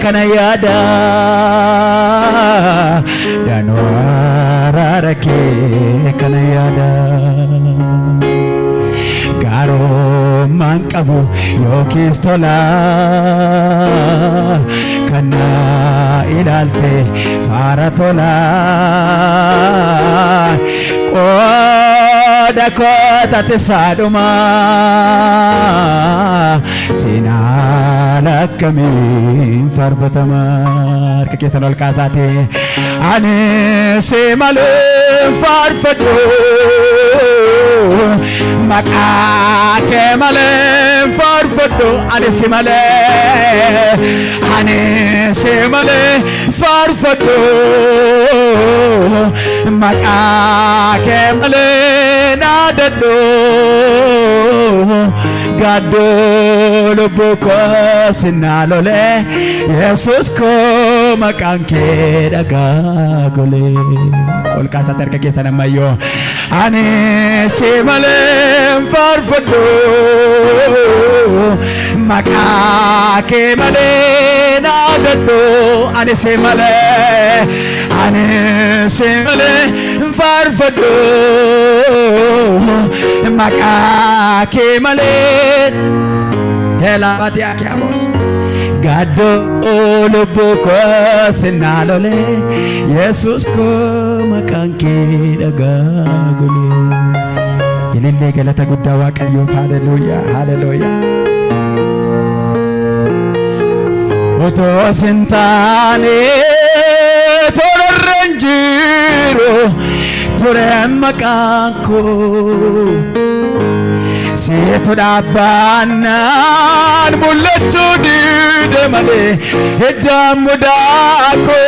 kanayada danwararake kanayada garo manqabu yokistola kana ilalte faratola qoda kota tisaduma sinalakamin farfatamar kekesanol kasate ane semale farfado maka kemale farfado ane semale farfado maka kemale nadado gado lubuko sinalole yesus ko makanke dagagole ol kasa terka kesana mayo ane semale farfado makake male nadado ane semale farfado makake male helabati akiamos gado lubuko sinalole yesus ko makanke dagagole ilille galata guddawa qayo haleluya haleluya oto sentane torenjiro turemmakako seetu dhaabbaannaan mul'achuu dide malee iddaan mudaako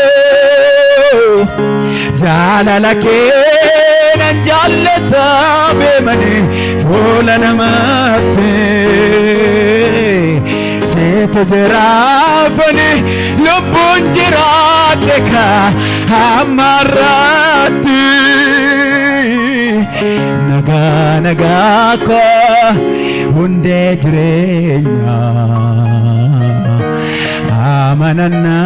jaalala keenan jaallatame malee fuula namaatti seetu jiraafani lubbuun jiraadhe ka hammarratti naga naga ko hunde jirenya amanana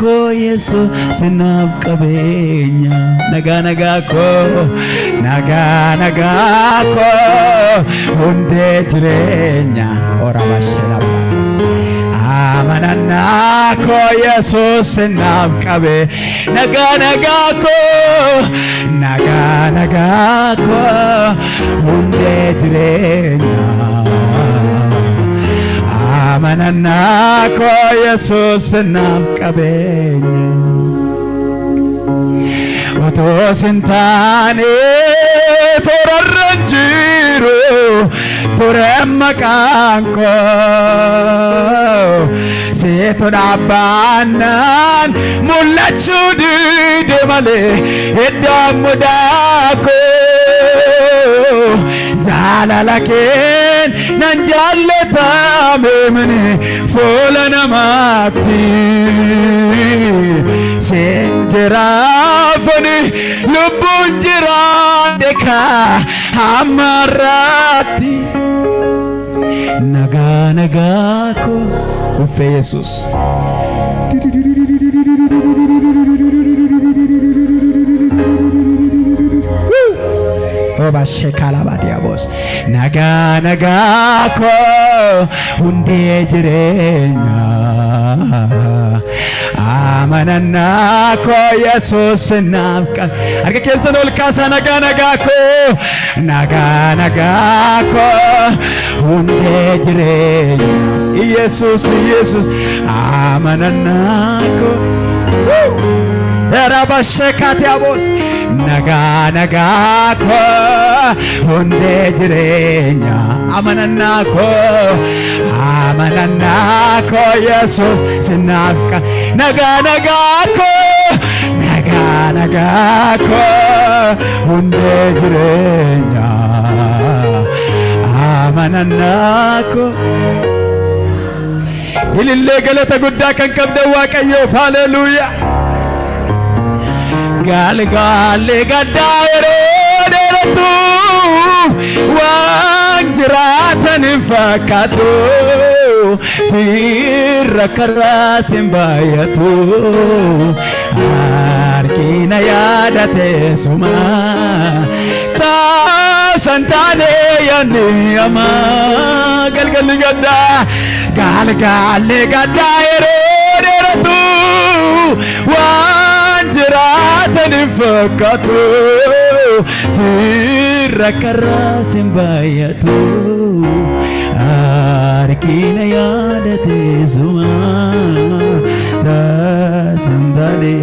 ko yesu sinab qabenya naga naga ko hunde jirenya ora mashallah amanana ko yesu sinab qabe naga naga ko hunde jirenya amanana ko yesu sinab qabenya oto sintane torarranjiro turemmakanko seetu dhaabbaannaan mul'achuu dide malee iddaan mudaako jaalala keen nan jaallatame malee fuula namaatti seen jiraafani lubbuun jiraadhe ka hammarratti naga naga ko ufe yesus oba shekala badiabos naga naga ko hunde jirenya amanana ko yesus nabka arke kesanol kasa naga naga ko hunde jirenya yesus amanana ko era bashekatiabos naga ko hunde jirenya amanana ko yesus sinaka naga ko hunde jirenya amanana ko ilille galata gudda kan qabda waaqayyo haleluya galgale gaddaayero deratu wanjiratan fakatu fir firra simbayatu arkina yadate suma ta santane yani ama galgal gadda ereratu wanjiratan fakatu firra simbayatu arkina yadate suma ta santane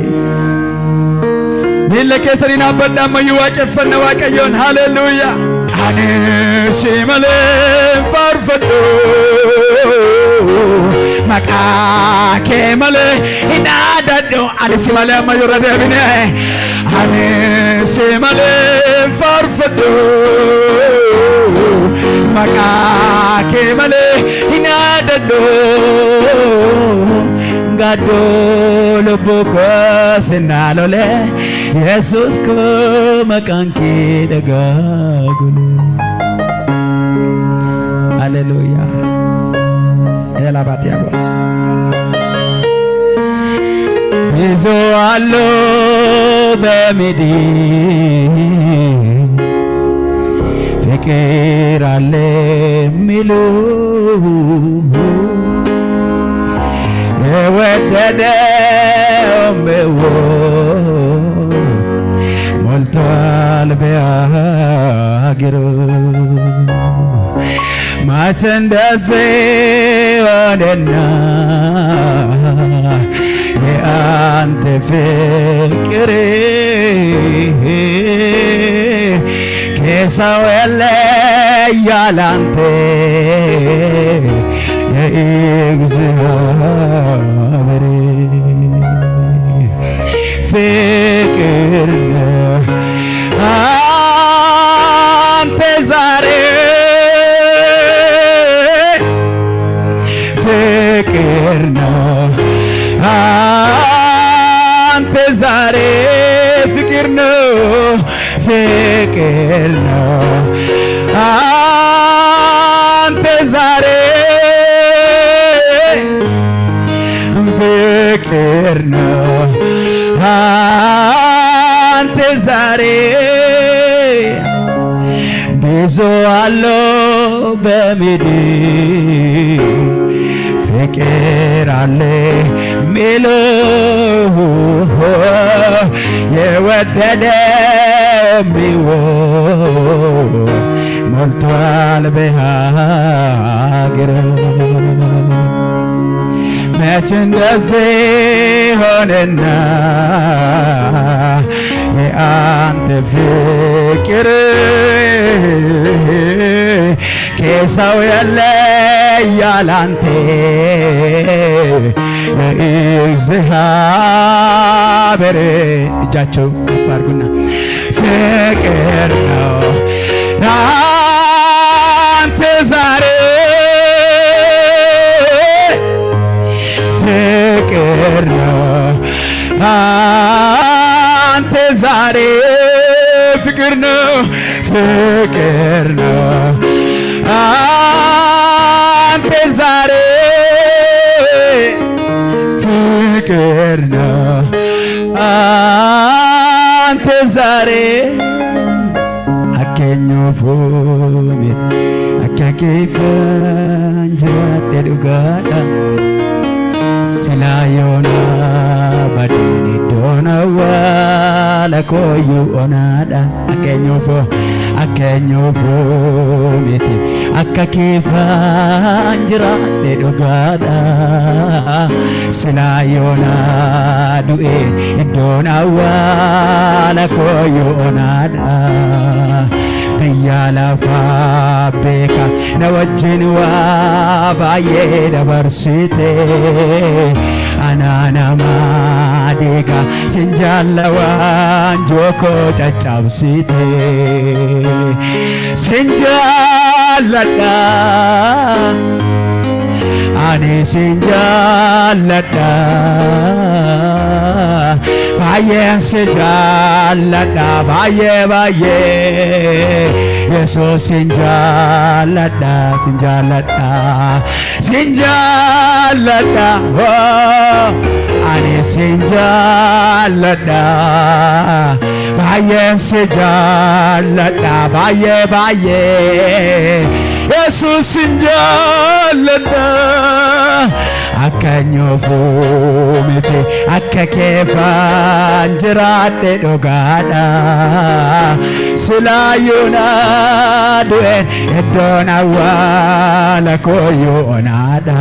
Nilke sarina badda mayuake fanna waqayon hallelujah ane shimale farfado maka kemale inadado ane shimale mayurade bine ane shimale farfado maka kemale inadado gado luboko senalole Jesus ko makanki dagagulu Hallelujah Ela batiabos Bizo allo bemidi fikir alle milu Ewedede omewo moltal beagiru machendase wanena ye ante fikire kesa wele yalante ye exavere fikir ante zare fikir ante zare fikir ante zare fikir ante zare bizo allo bemidi fikir alle milu yewedede miwo moltal behagiru mechendase honena ye ante fikir kesaw yalle yalante እግዚአብሔር እጃቸው ከፍ አድርጉና ፍቅር ነው አንተ ዛሬ ፍቅር ነው አንተ ዛሬ ፍቅር ነው አንተ ዛሬ ፍቅር ነው አንተ ዛሬ አከኞ ፉሚት አከከፈንጅራደ ዱጋዳ ስላዮና ባዲኒ ዶናዋ ለኮዩ ኦናዳ አከኞ ፉሚት አከከፈንጅራደ ዱጋዳ ስላዮና ዱኤ ዶናዋ ለኮዩ ኦናዳ ብያላፋ ቤካ ነወጅንዋ ባዬ ደበርሲቴ አናናማ ዴጋ ሲንጃለዋን ጆኮ ጨጫብሲቴ ሲንጃለዳ አኔ ሲንጃለዳ ባዬን ሲንጃለዳ ባዬ Yesus sinjalada oh ani sinjalada baye sinjalada baye Yesus sinjalada akanyo fumite akake banjirate dogada silayuna duen edona wala koyo onada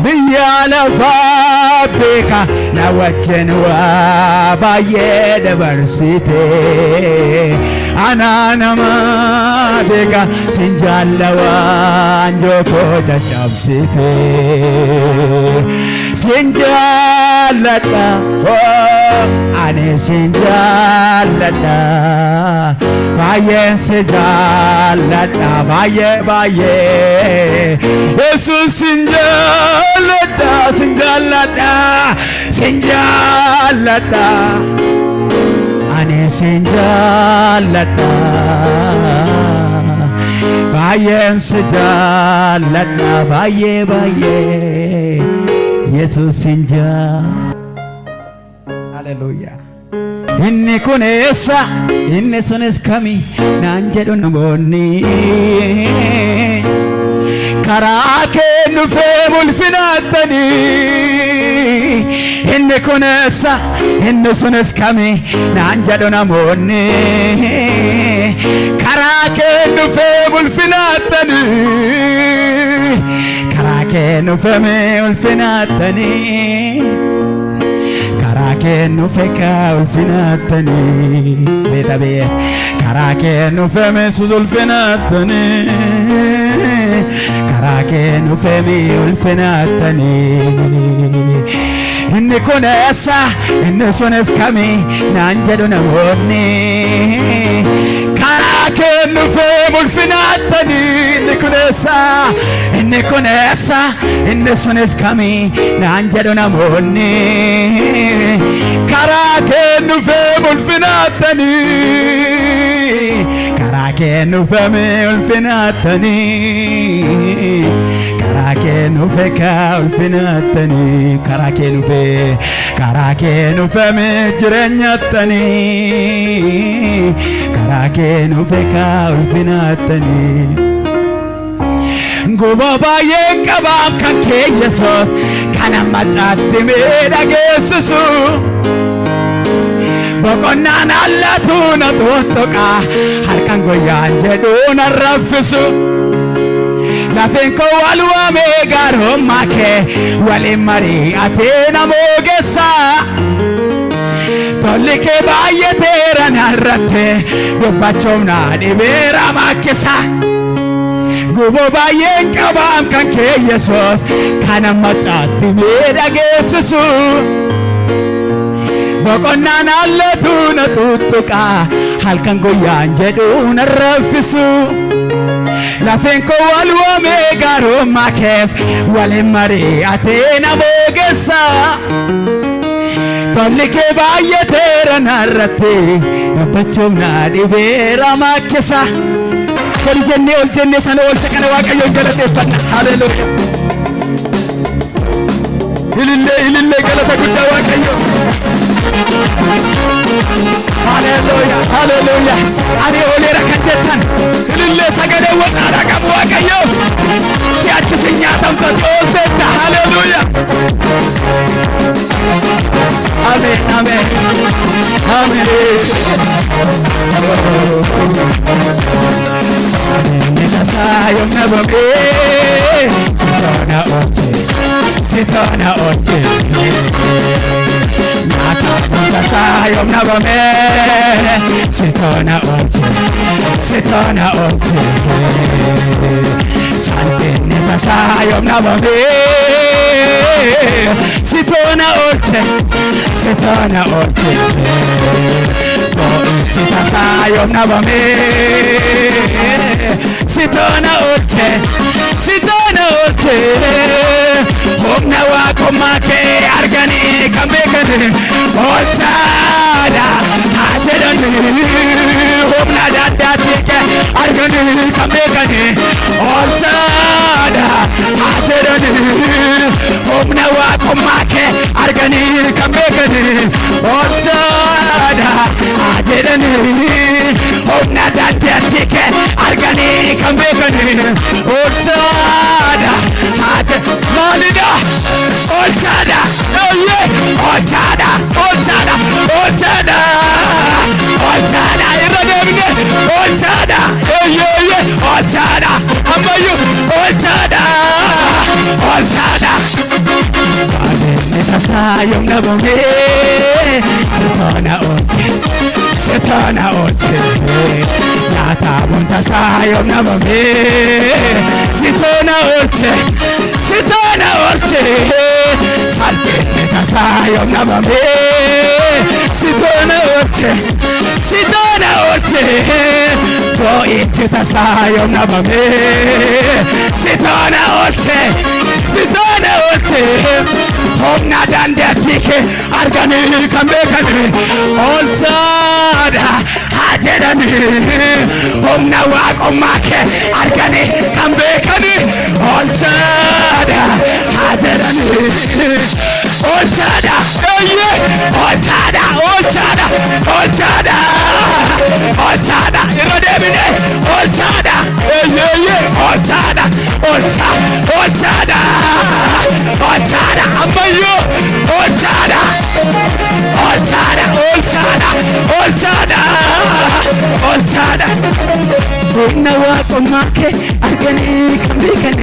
biyala fabika na wachenwa baye diversity ananama dega sinjalawa njoko jajabsite sinjalada oh ane sinjalada baye sinjalada baye Yesus sinjalada ane sinjalada baye sinjalada baye Yesus sinjalada Hallelujah inni kunessa inni sunis kami naan jedhu namoonni karaa kee dhufee mul'inattani inni kunessa inni sunis kami naan jedhu namoonni karaa kee dhufee mul'inattani karaa kee dhufee mul'inattani Karakenu feka ulfinatani betabe karakenu feme suzulfinatani karakenu feme ulfinatani inni kunessa inni sunis kami nanjedu namonni karakenu feme ulfinatani inni kunessa inni sunis kami nanjedu namonni karakenu feme ulfinatani karakenu feme ulfinatani karakenu feka ulfinatani karakenu feme jireenyatani karakenu feka ulfinatani Guba baye kabam kanke Yesus kana machatti medageessu boqonnaan allatu na totoqa harkan goyyaan jedhu na raffisu lafeen koo waluwaame gaarummaa kee waliin mari'atee na moogessa tolli kee baay'ateera narratti dubbachuuf na dhibeera makkisa Gubo baay'een qabaam kan kee Yesus kana machatti medageessu boqonnaan allatu na tuttuqa halkan goyyaan jedhu na raffisu lafeen koo waluwaame gaarummaa keef waliin mari'atee na moogessa tolli kee baay'ateera narratti dubbachuuf na dhibeera makkisa Kali jenne ol jenne sana ol sakana waaqayyo galateeffanna haleluuya ilille galata guddaa waaqayyo haleluuya ani oleera kan jettan ilille sagalee wanaadhaa qabu waaqayyo si'achi si nyaatamta xoosetta haleluuya amen Nitasayo na boke Sitona oche Nitasayo na boke Sitona oche Sante nitasayo na boke Sitona oche Nitasayo na boke Sitona oche Homna wako waaqummaa kee arganii kan beekan olchaadha haa jedhan humna addaatti kee arganii kan beekan olchaadha haa jedhan humna waaqummaa kee arganii kan beekan olchaadha haa jedhan humna addaatti kee arganii kan beekan olchaadha haa jedhan maalidha olchaadha olchaadha olchaadha olchaadha olchaadha irra deemne olchaadha olchaadha ammayyu olchaadha olchaadha adeemne tasaa yoom dhabame sirtoona oolche nyaataamuun tasaa yoom dhabame sirtoona oolche salphenne tasaa yoom dhabame sirtoona oolche boo'ichi tasaa yoom dhabame sirtoona oolche humna dandeettii kee arganii kan beekan olchaadha haa jedhan humna waaqummaa kee arganii kan beekan olchaadha haa jedhan olchaadha olchaadha olchaadha olchaadha olchaadha irra deemine olchaadha olchaadha olchaadha olchaadha ammayyo olchaadha olchaadha olchaadha olchaadha humna waaqummaa kee arganii kan beekan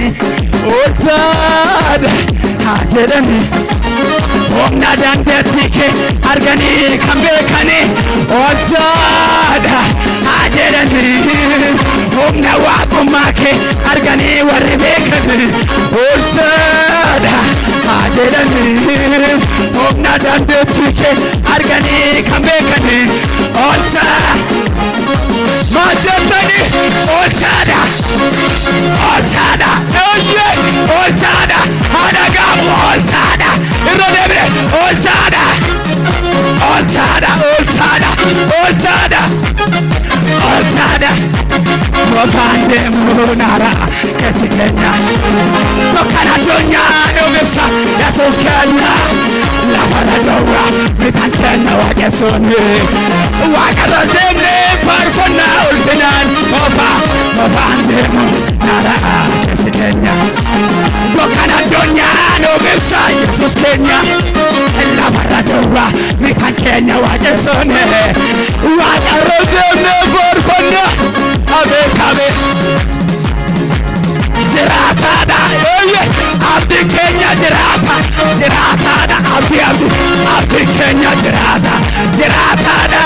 olchaadha haa jedhani humna dandeettii kee arganii kan beekan olchaadha haa jedhani humna waaqummaa kee arganii warri beekan olchaadha haa jedhani humna dandeettii kee arganii kan beekan olchaadha maasettani olchaadha olchaadha olchaadha hadagaamu olchaadha irra deemne olchaadha olchaadha olchaadha olchaadha olchaadha mofaan deemuu naara keessi keenya tokkan addunyaa nuuf ibsa yesuus keenya lafarra dhowwa mitaan keenya waaqessuun waaqarra deemne faarfannaa ulfinaan mofaan deemuu naara keessi keenya tokkan addunyaa nuuf ibsa yesuus keenya lafarra dhowwa mitaan keenya waaqessuun waaqarra deemne faarfannaa abeet jiraataadha abdii keenya jiraataadha abdii keenya jiraataadha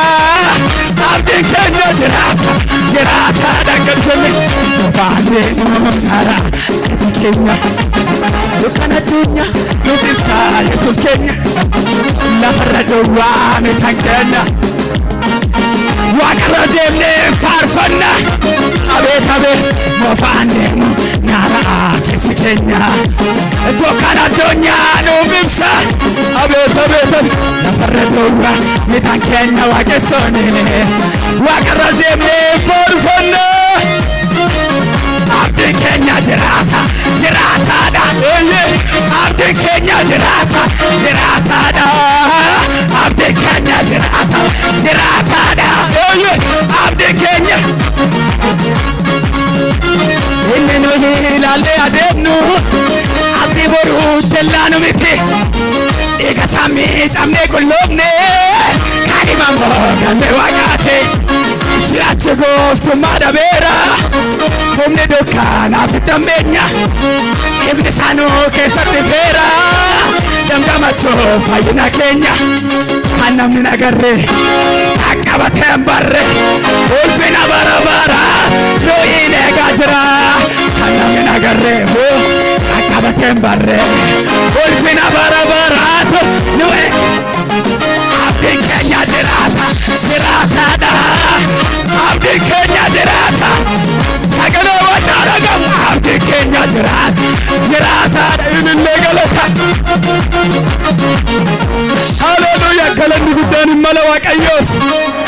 abdii keenya jiraataadha galfame mofaan naara keessi keenya dukkan addunyaa nuuf ibsa yesuus keenya lafarra dhowwaa mitaan keenya waaqarra deemne faarfannaa abeet mofaan deemu naara keessi keenya dukkan addunyaa nuuf ibsa abeet lafarra dhowwaa mitaan keenya waaqessuun waaqarra deemne faarfannaa abdiin keenya jiraataadha abdiin keenya jiraataadha abdiin keenya jiraataadha abdiin keenya inni nuyi ilaallee adeemnu abdii boruu tellaanu miti dhiiga sammii cabnee qulloofne kaadhiman booganne waaqaate si'achi gooftummaa dhabeera humni dukkaanaaf dambeenya ifni isaanuu keessatti feera damdamachuu fayyina keenya kan namni nagarre qaqqabateen barre ulfina bara bara nuyi eegaa jira kan namni nagarre qaqqabateen barre ulfina bara baraatu nuyi abdiin keenya jiraataadha abdiin keenya jiraata sagalee wajjin dhagamu abdiin keenya jiraataadha ilillee galata galanni guddaan hin mala waaqayyooti.